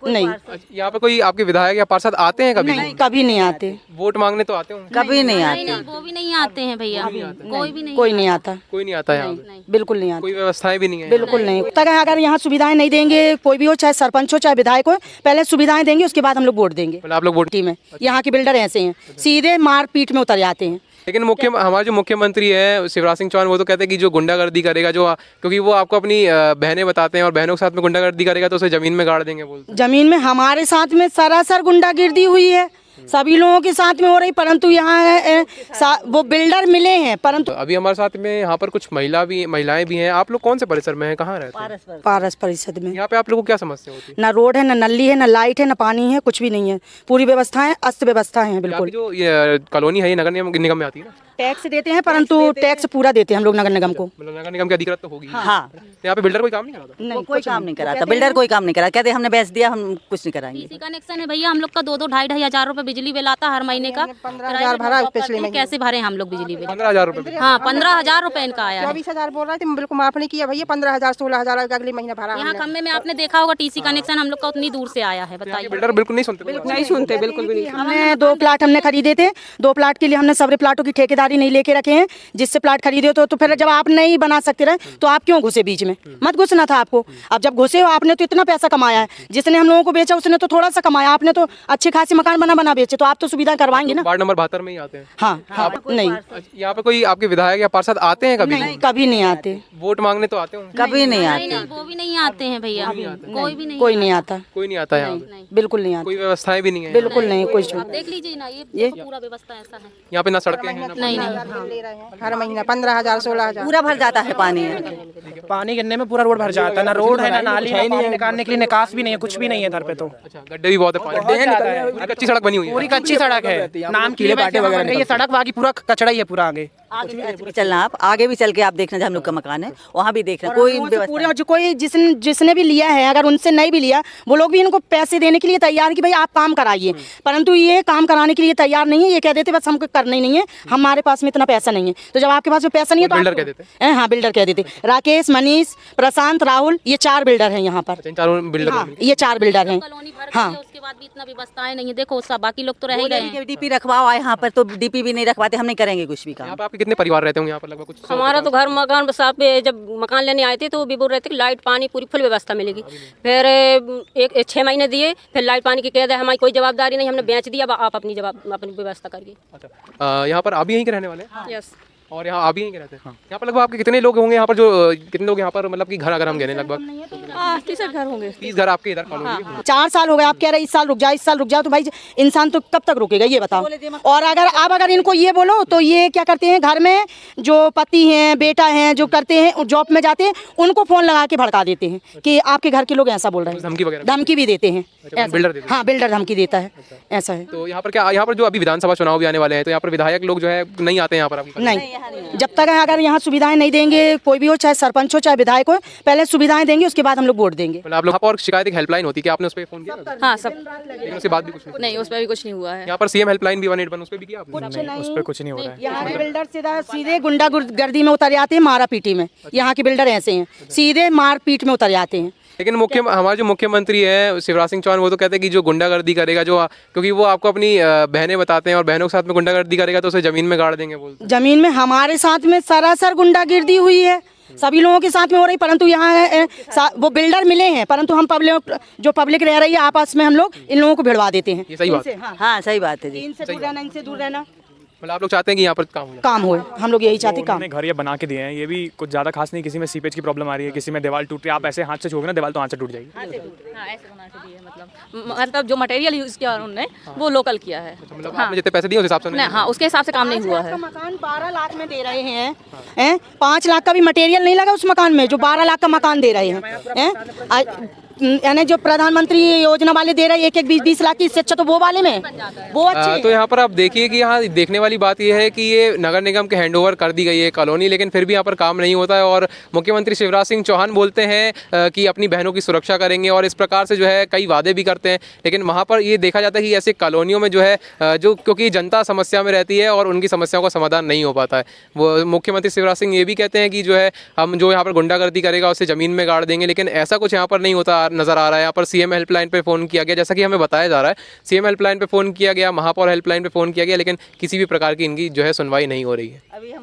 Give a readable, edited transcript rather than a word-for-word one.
नहीं, यहाँ पे कोई आपके विधायक या पार्षद आते हैं कभी? नहीं, कभी नहीं आते, वोट मांगने तो आते होंगे? कभी नहीं आते, नहीं, वो भी नहीं आते हैं भैया, कोई भी नहीं, कोई नहीं आता, कोई नहीं आता यहाँ पे? बिल्कुल नहीं आता, कोई व्यवस्थाएं भी नहीं है? बिल्कुल नहीं। तक अगर यहाँ सुविधाएं नहीं देंगे, कोई भी हो, चाहे सरपंच हो चाहे विधायक हो, पहले सुविधाएं देंगे उसके बाद हम लोग वोट देंगे। मतलब आप लोग वोट? टीम है, यहाँ के बिल्डर ऐसे हैं, सीधे मारपीट में उतर जाते हैं। लेकिन हमारे जो मुख्यमंत्री है शिवराज सिंह चौहान, वो तो कहते हैं कि जो गुंडागर्दी करेगा, जो क्योंकि वो आपको अपनी बहनें बताते हैं और बहनों के साथ में गुंडागर्दी करेगा तो उसे जमीन में गाड़ देंगे बोलते हैं। जमीन में हमारे साथ में सरासर गुंडागिर्दी हुई है, सभी लोगों के साथ में हो रही, परंतु यहाँ वो बिल्डर मिले हैं, परंतु अभी हमारे साथ में यहाँ पर कुछ महिलाएं भी हैं। आप लोग कौन से परिसर में हैं, कहाँ रहते हैं? पारस परिषद में। यहाँ पे आप लोगों को क्या समस्या होती है? ना रोड है, ना नली है, ना लाइट है, ना पानी है, कुछ भी नहीं है, पूरी व्यवस्थाएं अस्त व्यवस्थाएं हैं बिल्कुल। जो ये कॉलोनी है ये नगर निगम में आती है ना? टैक्स देते हैं, परंतु टैक्स पूरा देते हैं हम लोग नगर निगम को। मतलब नगर निगम की अधिकृत तो होगी। हाँ, तो यहाँ पे बिल्डर कोई काम नहीं कराता? नहीं, कोई काम नहीं कराता, बिल्डर कोई काम नहीं करा, कहते हमने बेच दिया, हम कुछ नहीं कराएंगे। टीसी कनेक्शन है भैया, हम लोग का 2-2 ढाई हजार रुपए बिजली बिल आता हर महीने का। 15,000 भरा पिछले महीने, कैसे भरे हम लोग बिजली बिल? 15,000 रुपए? हाँ, 15,000 रुपए इनका आया है। 24,000 बोल रहे थे, बिल्कुल माफ नहीं किया भैया, 15,000 16,000 अगले महीने भरा। यहाँ खम्बे में आपने देखा होगा टीसी कनेक्शन हम लोग का उतनी दूर से आया है, बताइए। बिल्डर बिल्कुल नहीं सुनते? नहीं सुनते, बिल्कुल भी नहीं। हमने 2 प्लाट हमने खरीदे थे, 2 प्लाट के लिए हमने सारे प्लाटों की ठेकेदारी नहीं लेके रखे हैं, जिससे प्लाट खरीदे हो तो फिर जब आप नहीं बना सकते रहे तो आप क्यों घुसे बीच में? मत घुसना था आपको। अब जब घुसे हो, आपने तो इतना पैसा कमाया है, जिसने हम लोगों को बेचा उसने तो थोड़ा सा कमाया, आपने तो अच्छे खासे मकान बना बेचे, तो आप तो सुविधा करवाएंगे ना। वार्ड नंबर 72 में ही आते हैं? हाँ, नहीं, यहाँ पे कोई आपके विधायक या पार्षद आते हैं कभी? नहीं, कभी नहीं आते, वोट मांगने तो आते होंगे? कभी नहीं आते, नहीं, वो भी नहीं आते हैं भैया, कोई भी नहीं, कोई नहीं आता, कोई नहीं आता यहाँ पे? बिल्कुल नहीं आता, कोई व्यवस्थाएं भी नहीं है? बिल्कुल नहीं, कुछ आप देख लीजिए ना, ये पूरा व्यवस्था ऐसा है। यहाँ पे ना सड़कें हैं ना? नहीं, ले रहे हैं हर महीना 15,000 16,000। पूरा भर जाता है पानी। पानी गिरने में पूरा रोड भर जाता है, ना रोड है, ना नाली है, पानी निकालने के लिए निकास भी नहीं है, कुछ भी नहीं है इधर पे। तो अच्छा, गड्ढे भी बहुत है, पूरी कच्ची सड़क बनी हुई है? पूरी कच्ची सड़क है, नाम की ये सड़क, बाकी पूरा कचड़ा ही है पूरा। आगे भी चलना, आप आगे भी चल के आप देखना, जहाँ हम लोग का मकान है वहाँ भी देखना, कोई पूरे जो कोई जिसने भी लिया है, अगर उनसे नहीं भी लिया, वो लोग भी इनको पैसे देने के लिए तैयार है कि भाई आप काम कराइए, परंतु ये काम कराने के लिए तैयार नहीं है। ये कह देते बस हमको करना ही नहीं है, हमारे पास में इतना पैसा नहीं है। तो जब आपके पास में पैसा नहीं है तो बिल्डर कह देते हैं? हाँ, बिल्डर कह देते। राकेश, मनीष, प्रशांत, राहुल, ये 4 बिल्डर हैं यहाँ पर। चारों बिल्डर? हाँ, ये 4 बिल्डर हैं। कॉलोनी भर गई है, उसके बाद भी इतना व्यवस्थाएं नहीं है। देखो सब बाकी लोग तो रह ही गए हैं। डीपी रखवाओ आए यहाँ पर, तो डीपी भी नहीं रखवाते, हम नहीं करेंगे कुछ भी काम। यहाँ पे आपके कितने परिवार रहते होंगे यहाँ पर? लगभग कुछ हमारा तो घर मकान साहब पे जब मकान लेने आए थे तो भी बोल रहे थे कि लाइट पानी पूरी फुल व्यवस्था मिलेगी। फिर 6 महीने दिए, फिर लाइट पानी की कह दे हमारी कोई जवाबदारी नहीं, हमने बेच दिया, आप अपनी व्यवस्था करिए। अच्छा, यहाँ पर आप भी यहीं के रहने वाले हैं? यस। और यहाँ आप भी यहीं के रहते हैं? यहाँ पर लगभग आपके कितने लोग होंगे यहाँ पर, जो कितने लोग यहाँ पर, मतलब कि घर अगर हम कहने लगभग 30 घर होंगे। 30 घर आपके इधर कॉलोनी में? 4 साल हो गए, आप कह रहे इस साल रुक जाओ, तो भाई इंसान तो कब तक रुकेगा ये बताओ। और अगर इनको ये बोलो तो ये क्या करते हैं, घर में जो पति हैं, बेटा हैं, जो करते हैं, जॉब में जाते हैं, उनको फोन लगा के भड़का देते हैं कि आपके घर के लोग ऐसा बोल रहे हैं। धमकी वगैरह? धमकी भी देते हैं, बिल्डर देते हैं? हाँ, बिल्डर धमकी देता है, ऐसा है। तो यहाँ पर यहाँ पर जो अभी विधानसभा चुनाव भी आने वाले हैं, तो यहाँ पर विधायक लोग जो है नहीं आते हैं यहाँ पर आपकी? नहीं, जब तक अगर यहाँ सुविधाएं नहीं देंगे, कोई भी हो, चाहे सरपंच हो चाहे विधायक हो, पहले सुविधाएं देंगे उसके बाद हम लोग वोट देंगे। मतलब आप लोग और शिकायत एक हेल्पलाइन होती है कि आपने उस पर फोन किया? हाँ, सब। लेकिन उसके बाद भी कुछ नहीं, उस पर भी कुछ नहीं हुआ है। यहाँ पर सीएम हेल्पलाइन भी 181 उस पर भी किया आपने? उस पर कुछ नहीं हो रहा है। यहाँ के बिल्डर सीधे गुंडागर्दी में उतर जाते हैं, मारा पीटी में। यहाँ के बिल्डर ऐसे हैं, सीधे मार पीट में उतर जाते हैं। लेकिन हमारे जो मुख्यमंत्री है शिवराज सिंह चौहान, वो तो कहते हैं कि जो गुंडागर्दी करेगा, जो क्योंकि वो आपको अपनी बहनें बताते हैं और बहनों के साथ में गुंडागर्दी करेगा तो उसे जमीन में गाड़ देंगे बोलते हैं। जमीन में हमारे साथ में सरासर गुंडागिर्दी हुई है, सभी लोगों के साथ में हो रही, परंतु यहाँ वो बिल्डर मिले हैं, परंतु हम पब्लिक रह रही है आपस में, हम लोग इन लोगों को भिड़वा देते हैं। ये सही बात है? हाँ, सही बात है जी। इनसे दूर रहना, मतलब आप लोग चाहते हैं कि यहाँ पर काम हो? हम लोग यही चाहते हैं, काम। घर ये बना के दिए हैं, ये भी कुछ ज़्यादा खास नहीं। किसी में सीपेज की प्रॉब्लम आ रही है, किसी में दीवार टूट रही है, आप ऐसे हाथ से छूओगे ना दीवार तो हाथ से टूट जाएगी। मतलब जो मटेरियल यूज किया उन्होंने वो लोकल किया है। मतलब आपने जितने पैसे दिए उस हिसाब से नहीं, हाँ, उसके हिसाब से काम नहीं हुआ है। मकान 12 लाख में दे रहे हैं, 5 लाख का भी मटेरियल नहीं लगा उस मकान में, जो 12 लाख का मकान दे रहे हैं। यानी जो प्रधानमंत्री योजना वाले दे रहे हैं 1-1 20 लाख की, इससे अच्छा तो वो वाले में वो अच्छे। तो यहाँ पर आप देखिए कि यहाँ देखने वाली बात यह है कि ये नगर निगम के हैंडओवर कर दी गई है कॉलोनी, लेकिन फिर भी यहाँ पर काम नहीं होता है। और मुख्यमंत्री शिवराज सिंह चौहान बोलते हैं कि अपनी बहनों की सुरक्षा करेंगे और इस प्रकार से जो है कई वादे भी करते हैं, लेकिन वहाँ पर ये देखा जाता है कि ऐसे कॉलोनियों में जो है जो क्योंकि जनता समस्या में रहती है और उनकी समस्याओं का समाधान नहीं हो पाता है। वो मुख्यमंत्री शिवराज सिंह ये भी कहते हैं कि जो है हम जो यहाँ पर गुंडागर्दी करेगा उसे ज़मीन में गाड़ देंगे, लेकिन ऐसा कुछ यहाँ पर नहीं होता नजर आ रहा है। यहाँ पर सीएम हेल्पलाइन पे फ़ोन किया गया, जैसा कि हमें बताया जा रहा है सीएम हेल्पलाइन पे फ़ोन किया गया, महापौर हेल्पलाइन पे फ़ोन किया गया, लेकिन किसी भी प्रकार की इनकी जो है सुनवाई नहीं हो रही है।